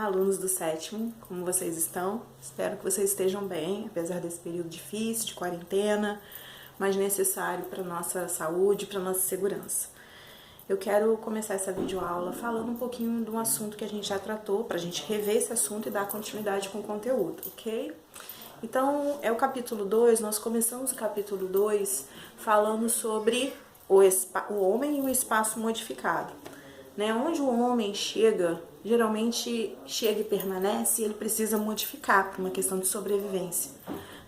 alunos do sétimo, como vocês estão? Espero que vocês estejam bem, apesar desse período difícil, de quarentena, mas necessário para nossa saúde, para nossa segurança. Eu quero começar essa videoaula falando um pouquinho de um assunto que a gente já tratou, para a gente rever esse assunto e dar continuidade com o conteúdo, ok? Então, é o capítulo 2, nós começamos o capítulo 2 falando sobre o homem e o espaço modificado. Onde o homem chega, geralmente chega e permanece, ele precisa modificar por uma questão de sobrevivência.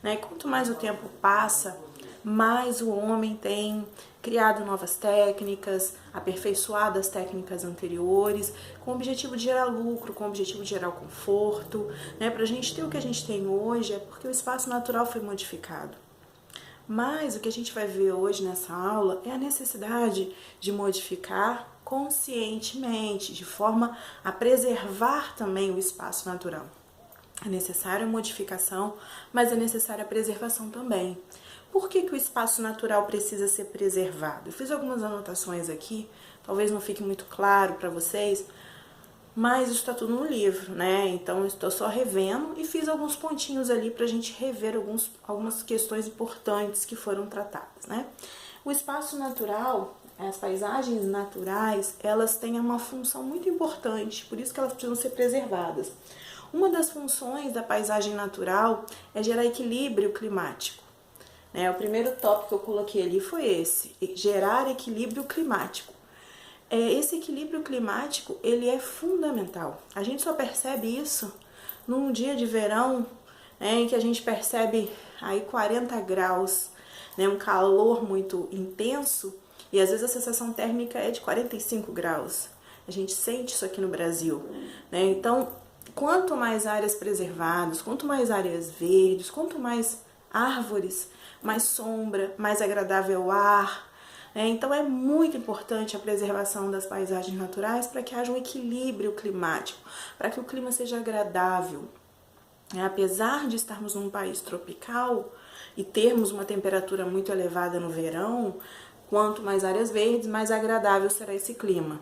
E quanto mais o tempo passa, mais o homem tem criado novas técnicas, aperfeiçoado as técnicas anteriores, com o objetivo de gerar lucro, com o objetivo de gerar conforto. Para a gente ter o que a gente tem hoje é porque o espaço natural foi modificado. Mas o que a gente vai ver hoje nessa aula é a necessidade de modificar conscientemente, de forma a preservar também o espaço natural. É necessária a modificação, mas é necessária a preservação também. Por que o espaço natural precisa ser preservado? Eu fiz algumas anotações aqui, talvez não fique muito claro para vocês, mas isso está tudo no livro, Então eu estou só revendo e fiz alguns pontinhos ali para a gente rever algumas questões importantes que foram tratadas, O espaço natural, as paisagens naturais, elas têm uma função muito importante, por isso que elas precisam ser preservadas. Uma das funções da paisagem natural é gerar equilíbrio climático. O primeiro tópico que eu coloquei ali foi esse, gerar equilíbrio climático. Esse equilíbrio climático, ele é fundamental. A gente só percebe isso num dia de verão, em que a gente percebe aí 40 graus, um calor muito intenso, e às vezes a sensação térmica é de 45 graus. A gente sente isso aqui no Brasil, Então, quanto mais áreas preservadas, quanto mais áreas verdes, quanto mais árvores, mais sombra, mais agradável o ar. Então é muito importante a preservação das paisagens naturais para que haja um equilíbrio climático, para que o clima seja agradável. Apesar de estarmos num país tropical e termos uma temperatura muito elevada no verão, quanto mais áreas verdes, mais agradável será esse clima,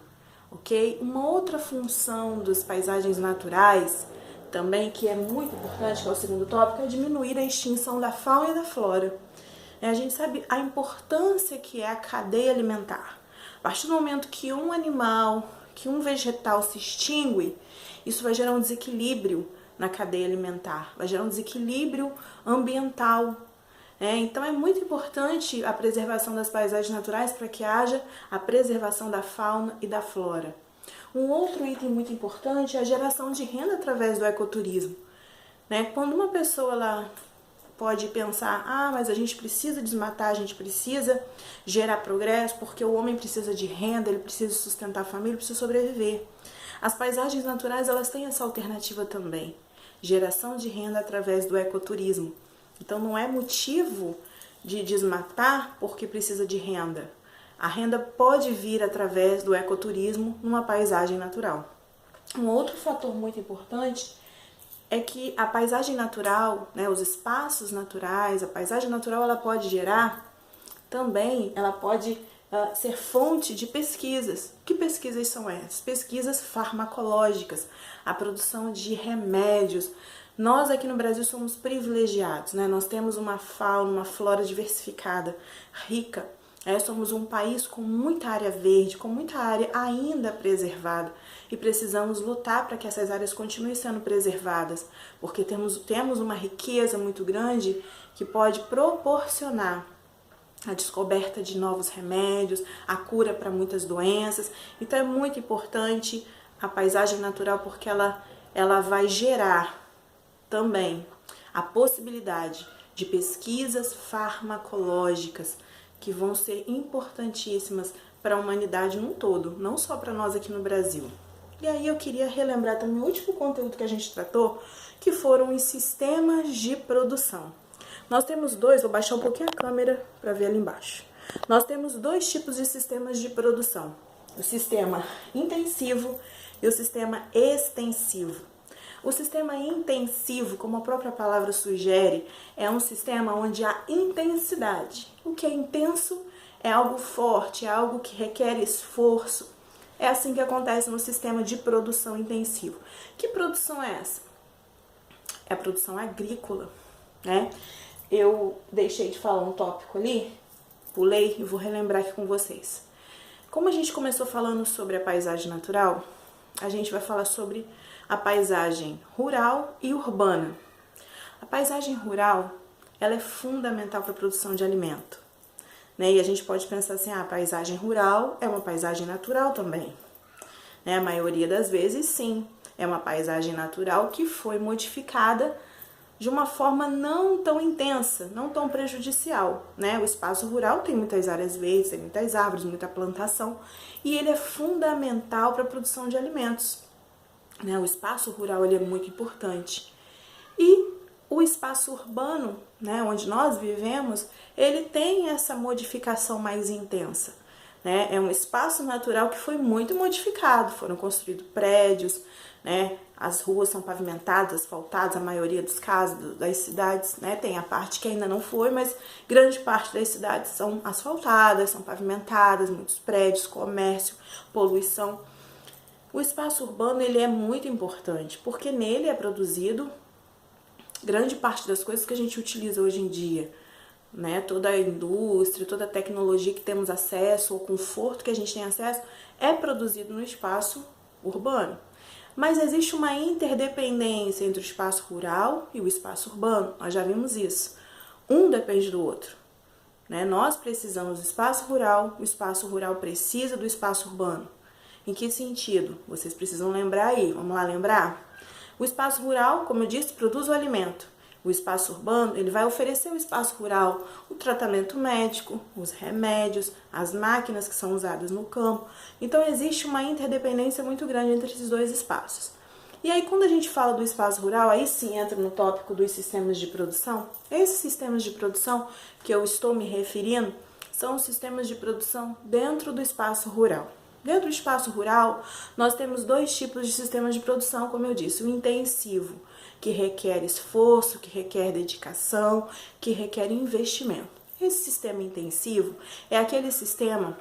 ok? Uma outra função das paisagens naturais, também que é muito importante, que é o segundo tópico, é diminuir a extinção da fauna e da flora. A gente sabe a importância que é a cadeia alimentar. A partir do momento que um animal, que um vegetal se extingue, isso vai gerar um desequilíbrio na cadeia alimentar, vai gerar um desequilíbrio ambiental. Então é muito importante a preservação das paisagens naturais para que haja a preservação da fauna e da flora. Um outro item muito importante é a geração de renda através do ecoturismo. Quando uma pessoa ela pode pensar, mas a gente precisa desmatar, a gente precisa gerar progresso, porque o homem precisa de renda, ele precisa sustentar a família, precisa sobreviver. As paisagens naturais, elas têm essa alternativa também, geração de renda através do ecoturismo. Então não é motivo de desmatar porque precisa de renda. A renda pode vir através do ecoturismo numa paisagem natural. Um outro fator muito importante é que a paisagem natural, os espaços naturais, a paisagem natural, ela pode gerar também, ela pode ser fonte de pesquisas. Que pesquisas são essas? Pesquisas farmacológicas, a produção de remédios. Nós aqui no Brasil somos privilegiados, Nós temos uma fauna, uma flora diversificada, rica. Somos um país com muita área verde, com muita área ainda preservada e precisamos lutar para que essas áreas continuem sendo preservadas, porque temos uma riqueza muito grande que pode proporcionar a descoberta de novos remédios, a cura para muitas doenças. Então é muito importante a paisagem natural porque ela vai gerar também a possibilidade de pesquisas farmacológicas que vão ser importantíssimas para a humanidade num todo, não só para nós aqui no Brasil. E aí eu queria relembrar também o último conteúdo que a gente tratou, que foram os sistemas de produção. Nós temos dois, vou baixar um pouquinho a câmera para ver ali embaixo. Nós temos dois tipos de sistemas de produção, o sistema intensivo e o sistema extensivo. O sistema intensivo, como a própria palavra sugere, é um sistema onde há intensidade. O que é intenso é algo forte, é algo que requer esforço, É assim que acontece no sistema de produção intensivo. Que produção é essa? É a produção agrícola, né? Eu deixei de falar um tópico ali, pulei e vou relembrar aqui com vocês. Como a gente começou falando sobre a paisagem natural, a gente vai falar sobre a paisagem rural e urbana. A paisagem rural, ela é fundamental para a produção de alimento, né? E a gente pode pensar assim, a paisagem rural é uma paisagem natural também, né? A maioria das vezes, sim, é uma paisagem natural que foi modificada de uma forma não tão intensa, não tão prejudicial, né? O espaço rural tem muitas áreas verdes, tem muitas árvores, muita plantação, e ele é fundamental para a produção de alimentos, né? O espaço rural ele é muito importante. E o espaço urbano, né, onde nós vivemos, ele tem essa modificação mais intensa, né? É um espaço natural que foi muito modificado, foram construídos prédios, né? As ruas são pavimentadas, asfaltadas, a maioria dos casos das cidades, né? Tem a parte que ainda não foi, mas grande parte das cidades são asfaltadas, são pavimentadas, muitos prédios, comércio, poluição. O espaço urbano ele é muito importante, porque nele é produzido grande parte das coisas que a gente utiliza hoje em dia, né? Toda a indústria, toda a tecnologia que temos acesso, o conforto que a gente tem acesso, é produzido no espaço urbano. Mas existe uma interdependência entre o espaço rural e o espaço urbano, nós já vimos isso. Um depende do outro, né? Nós precisamos do espaço rural, o espaço rural precisa do espaço urbano. Em que sentido? Vocês precisam lembrar aí, vamos lá lembrar? O espaço rural, como eu disse, produz o alimento. O espaço urbano, ele vai oferecer ao espaço rural o tratamento médico, os remédios, as máquinas que são usadas no campo. Então, existe uma interdependência muito grande entre esses dois espaços. E aí, quando a gente fala do espaço rural, aí sim entra no tópico dos sistemas de produção. Esses sistemas de produção que eu estou me referindo são os sistemas de produção dentro do espaço rural. Dentro do espaço rural, nós temos dois tipos de sistemas de produção, como eu disse. O intensivo, que requer esforço, que requer dedicação, que requer investimento. Esse sistema intensivo é aquele sistema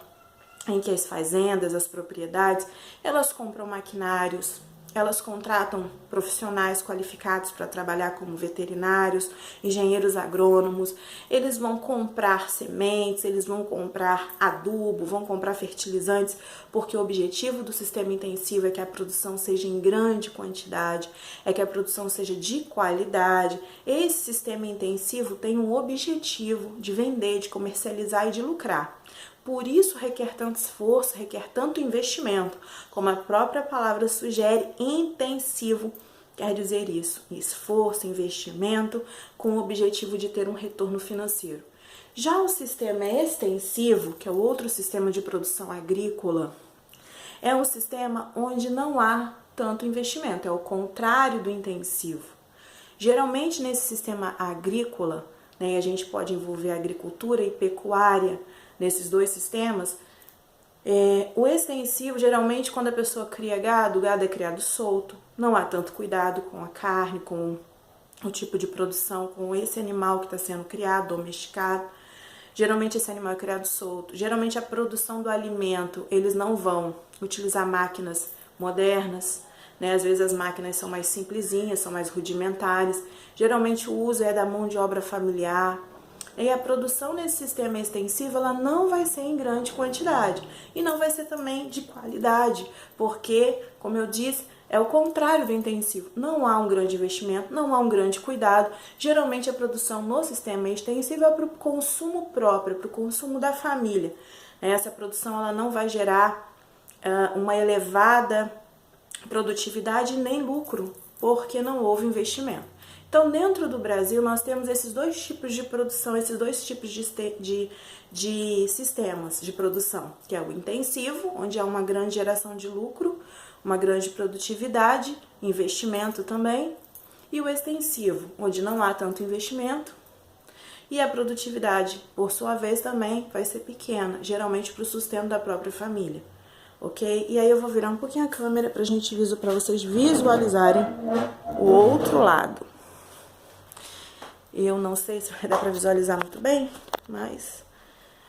em que as fazendas, as propriedades, elas compram maquinários, elas contratam profissionais qualificados para trabalhar como veterinários, engenheiros agrônomos, eles vão comprar sementes, eles vão comprar adubo, vão comprar fertilizantes, porque o objetivo do sistema intensivo é que a produção seja em grande quantidade, é que a produção seja de qualidade. Esse sistema intensivo tem um objetivo de vender, de comercializar e de lucrar. Por isso requer tanto esforço, requer tanto investimento, como a própria palavra sugere, intensivo quer dizer isso, esforço, investimento, com o objetivo de ter um retorno financeiro. Já o sistema extensivo, que é o outro sistema de produção agrícola, é um sistema onde não há tanto investimento, é o contrário do intensivo. Geralmente nesse sistema agrícola, né, a gente pode envolver agricultura e pecuária, nesses dois sistemas, o extensivo, geralmente, quando a pessoa cria gado, o gado é criado solto, não há tanto cuidado com a carne, com o tipo de produção, com esse animal que está sendo criado, domesticado. Geralmente esse animal é criado solto. Geralmente a produção do alimento, eles não vão utilizar máquinas modernas, né? Às vezes as máquinas são mais simplesinhas, são mais rudimentares. Geralmente o uso é da mão de obra familiar. E a produção nesse sistema extensivo, ela não vai ser em grande quantidade e não vai ser também de qualidade, porque, como eu disse, é o contrário do intensivo. Não há um grande investimento, não há um grande cuidado. Geralmente a produção no sistema extensivo é para o consumo próprio, para o consumo da família. Essa produção ela não vai gerar uma elevada produtividade nem lucro, porque não houve investimento. Então, dentro do Brasil, nós temos esses dois tipos de produção, esses dois tipos de sistemas de produção, que é o intensivo, onde há uma grande geração de lucro, uma grande produtividade, investimento também, e o extensivo, onde não há tanto investimento e a produtividade, por sua vez, também vai ser pequena, geralmente para o sustento da própria família. Ok? E aí eu vou virar um pouquinho a câmera para vocês visualizarem o outro lado. Eu não sei se vai dar para visualizar muito bem, mas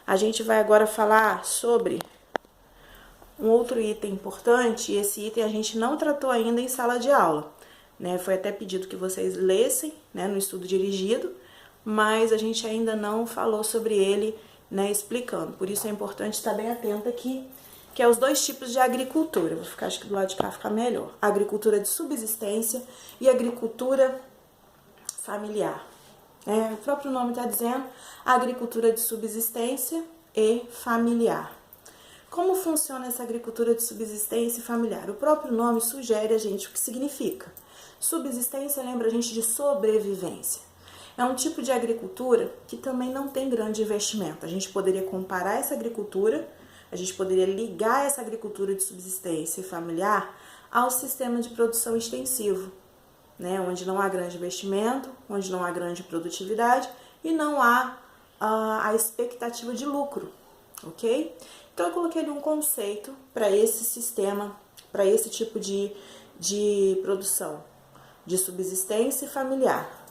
a gente vai agora falar sobre Um outro item importante, e esse item a gente não tratou ainda em sala de aula, né? Foi até pedido que vocês lessem, né, no estudo dirigido, mas a gente ainda não falou sobre ele, né, explicando. Por isso é importante estar bem atento aqui, que é os dois tipos de agricultura. Vou ficar, acho que do lado de cá fica melhor. Agricultura de subsistência e agricultura familiar. O próprio nome está dizendo agricultura de subsistência e familiar. Como funciona essa agricultura de subsistência e familiar? O próprio nome sugere a gente o que significa. Subsistência lembra a gente de sobrevivência. É um tipo de agricultura que também não tem grande investimento. A gente poderia comparar essa agricultura, a gente poderia ligar essa agricultura de subsistência e familiar ao sistema de produção extensivo, né? Onde não há grande investimento, onde não há grande produtividade e não há a expectativa de lucro, ok? Então eu coloquei ali um conceito para esse sistema, para esse tipo de produção de subsistência e familiar.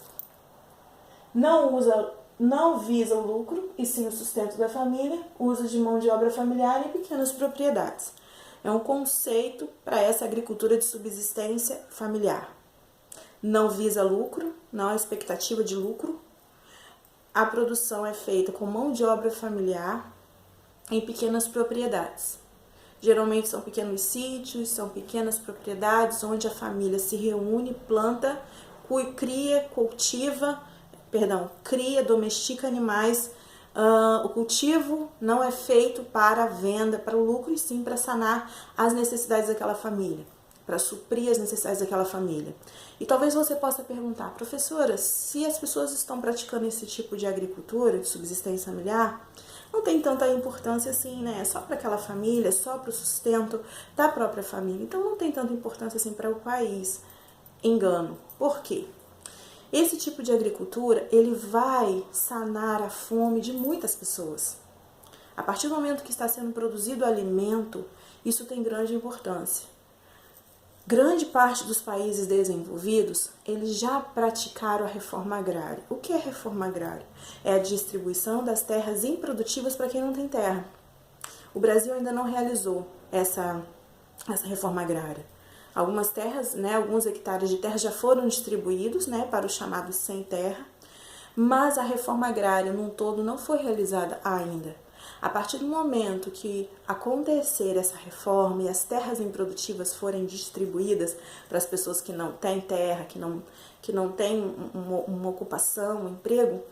Não visa o lucro, e sim o sustento da família, uso de mão de obra familiar em pequenas propriedades. É um conceito para essa agricultura de subsistência familiar. Não visa lucro, não há expectativa de lucro. A produção é feita com mão de obra familiar em pequenas propriedades. Geralmente são pequenos sítios, são pequenas propriedades onde a família se reúne, planta, cria, domestica animais. O cultivo não é feito para a venda, para o lucro, e sim para sanar as necessidades daquela família, para suprir as necessidades daquela família. E talvez você possa perguntar, professora, se as pessoas estão praticando esse tipo de agricultura, de subsistência familiar, não tem tanta importância assim, né? É só para aquela família, só para o sustento da própria família. Então não tem tanta importância assim para o país. Engano. Por quê? Esse tipo de agricultura, ele vai sanar a fome de muitas pessoas. A partir do momento que está sendo produzido alimento, isso tem grande importância. Grande parte dos países desenvolvidos, eles já praticaram a reforma agrária. O que é reforma agrária? É a distribuição das terras improdutivas para quem não tem terra. O Brasil ainda não realizou essa reforma agrária. Algumas terras, né, alguns hectares de terra já foram distribuídos, né, para os chamados sem terra, mas a reforma agrária num todo não foi realizada ainda. A partir do momento que acontecer essa reforma e as terras improdutivas forem distribuídas para as pessoas que não têm terra, que não têm uma ocupação, um emprego,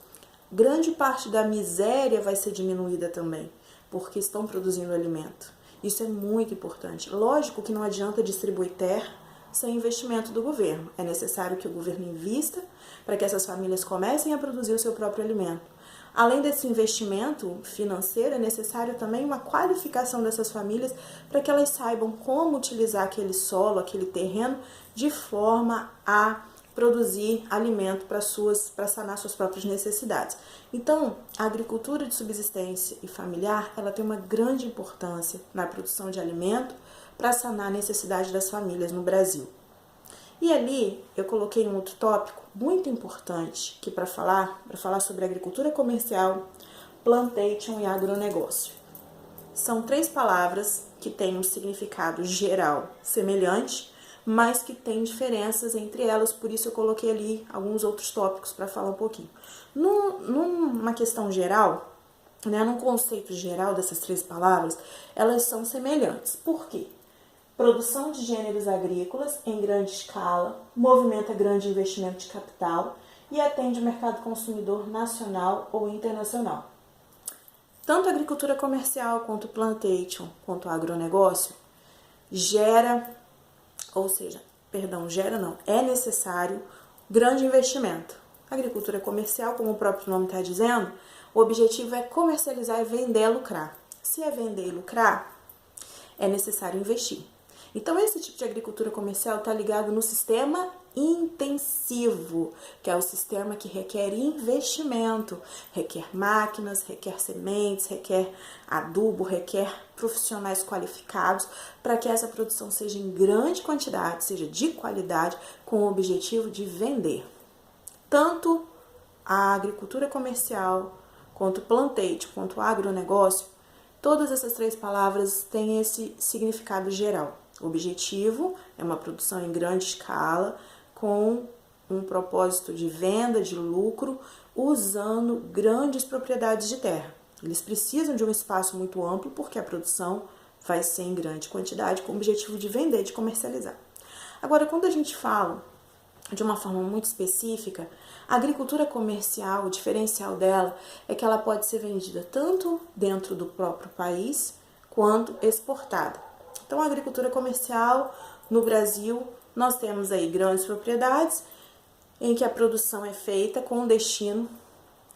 grande parte da miséria vai ser diminuída também, porque estão produzindo alimento. Isso é muito importante. Lógico que não adianta distribuir terra sem investimento do governo. É necessário que o governo invista para que essas famílias comecem a produzir o seu próprio alimento. Além desse investimento financeiro, é necessário também uma qualificação dessas famílias para que elas saibam como utilizar aquele solo, aquele terreno, de forma a produzir alimento para sanar suas próprias necessidades. Então, a agricultura de subsistência e familiar, ela tem uma grande importância na produção de alimento para sanar a necessidade das famílias no Brasil. E ali eu coloquei um outro tópico muito importante que para falar sobre agricultura comercial, plantation e agronegócio. São 3 palavras que têm um significado geral semelhante, mas que têm diferenças entre elas, por isso eu coloquei ali alguns outros tópicos para falar um pouquinho. Numa questão geral, né, num conceito geral dessas 3 palavras, elas são semelhantes. Por quê? Produção de gêneros agrícolas em grande escala, movimenta grande investimento de capital e atende o mercado consumidor nacional ou internacional. Tanto a agricultura comercial quanto o plantation, quanto o agronegócio, é necessário grande investimento. A agricultura comercial, como o próprio nome está dizendo, o objetivo é comercializar e vender e lucrar. Se é vender e lucrar, é necessário investir. Então, esse tipo de agricultura comercial está ligado no sistema intensivo, que é o sistema que requer investimento, requer máquinas, requer sementes, requer adubo, requer profissionais qualificados para que essa produção seja em grande quantidade, seja de qualidade, com o objetivo de vender. Tanto a agricultura comercial, quanto o plantation, quanto o agronegócio, Todas essas 3 palavras têm esse significado geral. Objetivo é uma produção em grande escala, com um propósito de venda, de lucro, usando grandes propriedades de terra. Eles precisam de um espaço muito amplo porque a produção vai ser em grande quantidade com o objetivo de vender, de comercializar. Agora, quando a gente fala de uma forma muito específica, a agricultura comercial, o diferencial dela é que ela pode ser vendida tanto dentro do próprio país quanto exportada. Então, a agricultura comercial no Brasil, nós temos aí grandes propriedades em que a produção é feita com destino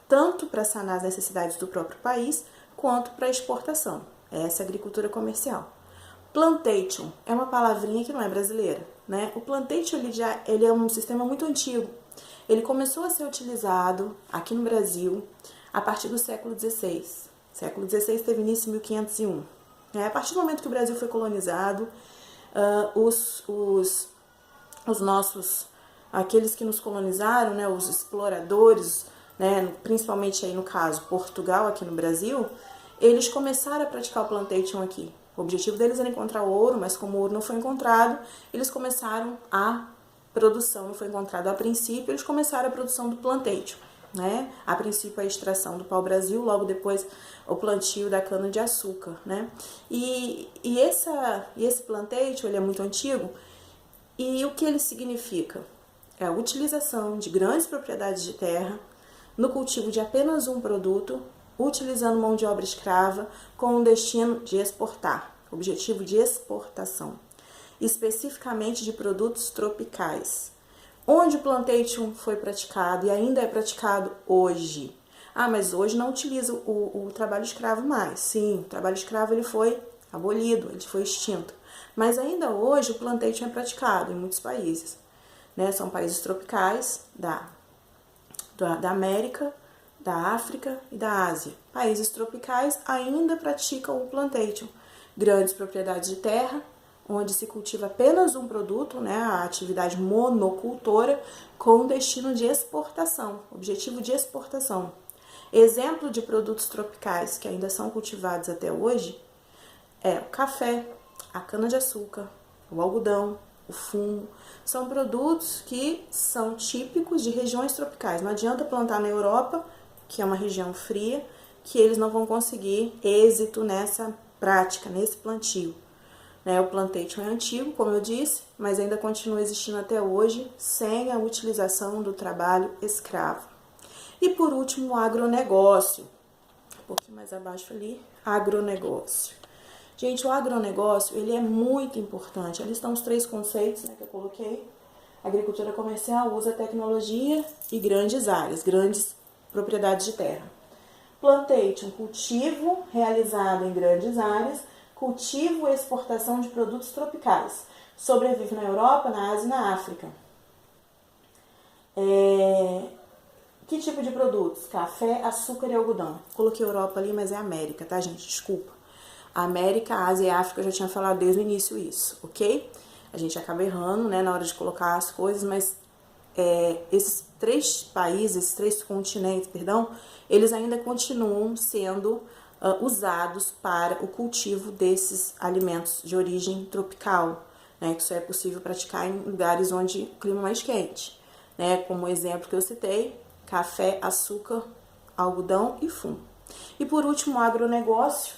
tanto para sanar as necessidades do próprio país quanto para exportação. Essa é a agricultura comercial. Plantation é uma palavrinha que não é brasileira, né? O plantation ele é um sistema muito antigo. Ele começou a ser utilizado aqui no Brasil a partir do século XVI. O século XVI teve início em 1501. A partir do momento que o Brasil foi colonizado, aqueles que nos colonizaram, né, os exploradores, né, principalmente aí no caso Portugal aqui no Brasil, eles começaram a praticar o plantation aqui. O objetivo deles era encontrar ouro, mas como o ouro não foi encontrado, eles começaram a produção, não foi encontrado a princípio, eles começaram a produção do plantation, né? A princípio a extração do pau-brasil, logo depois o plantio da cana-de-açúcar, né? E esse plantation, ele é muito antigo, e o que ele significa? É a utilização de grandes propriedades de terra no cultivo de apenas um produto, utilizando mão de obra escrava com o destino de exportar, objetivo de exportação, especificamente de produtos tropicais. Onde o plantation foi praticado e ainda é praticado hoje? Mas hoje não utiliza o trabalho escravo mais. Sim, o trabalho escravo ele foi abolido, ele foi extinto. Mas ainda hoje o plantation é praticado em muitos países, né? São países tropicais da América, da África e da Ásia. Países tropicais ainda praticam o plantation. Grandes propriedades de terra, onde se cultiva apenas um produto, né, a atividade monocultora, com destino de exportação, objetivo de exportação. Exemplo de produtos tropicais que ainda são cultivados até hoje é o café, a cana-de-açúcar, o algodão, o fumo. São produtos que são típicos de regiões tropicais. Não adianta plantar na Europa, que é uma região fria, que eles não vão conseguir êxito nessa prática, nesse plantio. O plantation é antigo, como eu disse, mas ainda continua existindo até hoje, sem a utilização do trabalho escravo. E por último, o agronegócio. Um pouquinho mais abaixo ali, agronegócio. Gente, o agronegócio, ele é muito importante. Ali estão os 3 conceitos, né, que eu coloquei. Agricultura comercial, usa tecnologia e grandes áreas, grandes propriedades de terra. Plantation, cultivo realizado em grandes áreas, cultivo e exportação de produtos tropicais. Sobrevive na Europa, na Ásia e na África. Que tipo de produtos? Café, açúcar e algodão. Coloquei Europa ali, mas é América, tá, gente? Desculpa. América, Ásia e África, eu já tinha falado desde o início isso, ok? A gente acaba errando, né, na hora de colocar as coisas, mas esses 3 países, esses 3 continentes, eles ainda continuam sendo usados para o cultivo desses alimentos de origem tropical, né, que só é possível praticar em lugares onde o clima é mais quente, né, como o exemplo que eu citei, café, açúcar, algodão e fumo. E por último, o agronegócio.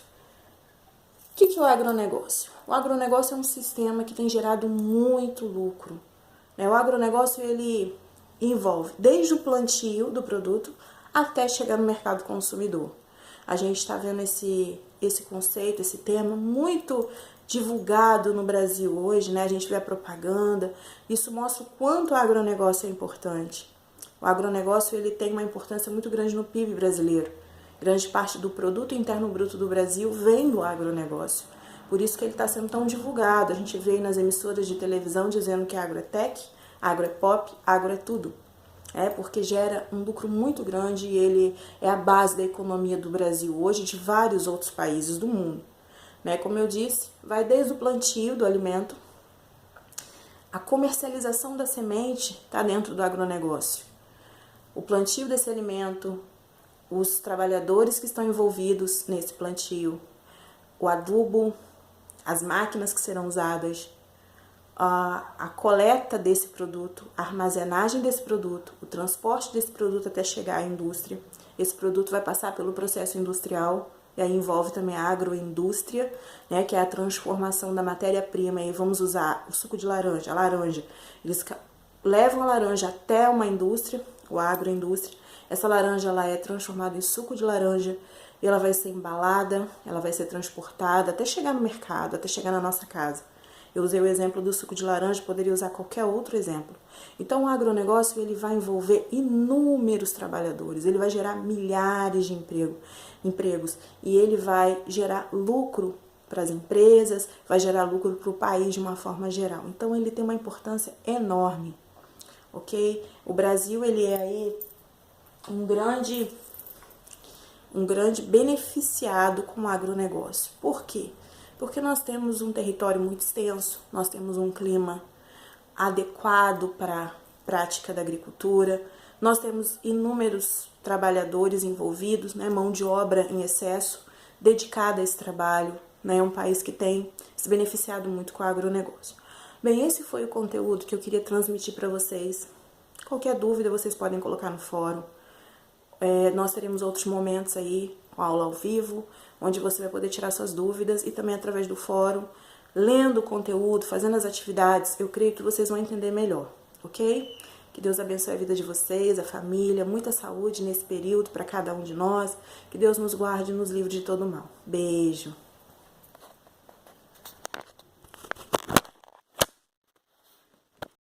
O que é o agronegócio? O agronegócio é um sistema que tem gerado muito lucro. O agronegócio ele envolve desde o plantio do produto até chegar no mercado consumidor. A gente está vendo esse conceito, esse tema muito divulgado no Brasil hoje, né? A gente vê a propaganda, isso mostra o quanto o agronegócio é importante. O agronegócio ele tem uma importância muito grande no PIB brasileiro. Grande parte do produto interno bruto do Brasil vem do agronegócio. Por isso que ele está sendo tão divulgado. A gente vê nas emissoras de televisão dizendo que agro é tech, agro é pop, agro é tudo. Porque gera um lucro muito grande e ele é a base da economia do Brasil hoje e de vários outros países do mundo. Como eu disse, vai desde o plantio do alimento, a comercialização da semente está dentro do agronegócio. O plantio desse alimento, os trabalhadores que estão envolvidos nesse plantio, o adubo, as máquinas que serão usadas, a coleta desse produto, a armazenagem desse produto, o transporte desse produto até chegar à indústria. Esse produto vai passar pelo processo industrial, e aí envolve também a agroindústria, né, que é a transformação da matéria-prima. E vamos usar o suco de laranja, a laranja. Eles levam a laranja até uma indústria, ou agroindústria. Essa laranja ela é transformada em suco de laranja e ela vai ser embalada, ela vai ser transportada até chegar no mercado, até chegar na nossa casa. Eu usei o exemplo do suco de laranja, poderia usar qualquer outro exemplo. Então, o agronegócio ele vai envolver inúmeros trabalhadores, ele vai gerar milhares de empregos e ele vai gerar lucro para as empresas, vai gerar lucro para o país de uma forma geral. Então, ele tem uma importância enorme, ok? O Brasil ele é aí um grande beneficiado com o agronegócio. Por quê? Porque nós temos um território muito extenso, nós temos um clima adequado para a prática da agricultura, nós temos inúmeros trabalhadores envolvidos, né, mão de obra em excesso, dedicada a esse trabalho, né, é um país que tem se beneficiado muito com o agronegócio. Bem, esse foi o conteúdo que eu queria transmitir para vocês. Qualquer dúvida vocês podem colocar no fórum. Nós teremos outros momentos aí, com aula ao vivo, onde você vai poder tirar suas dúvidas e também através do fórum, lendo o conteúdo, fazendo as atividades, eu creio que vocês vão entender melhor, ok? Que Deus abençoe a vida de vocês, a família, muita saúde nesse período para cada um de nós, que Deus nos guarde e nos livre de todo mal. Beijo!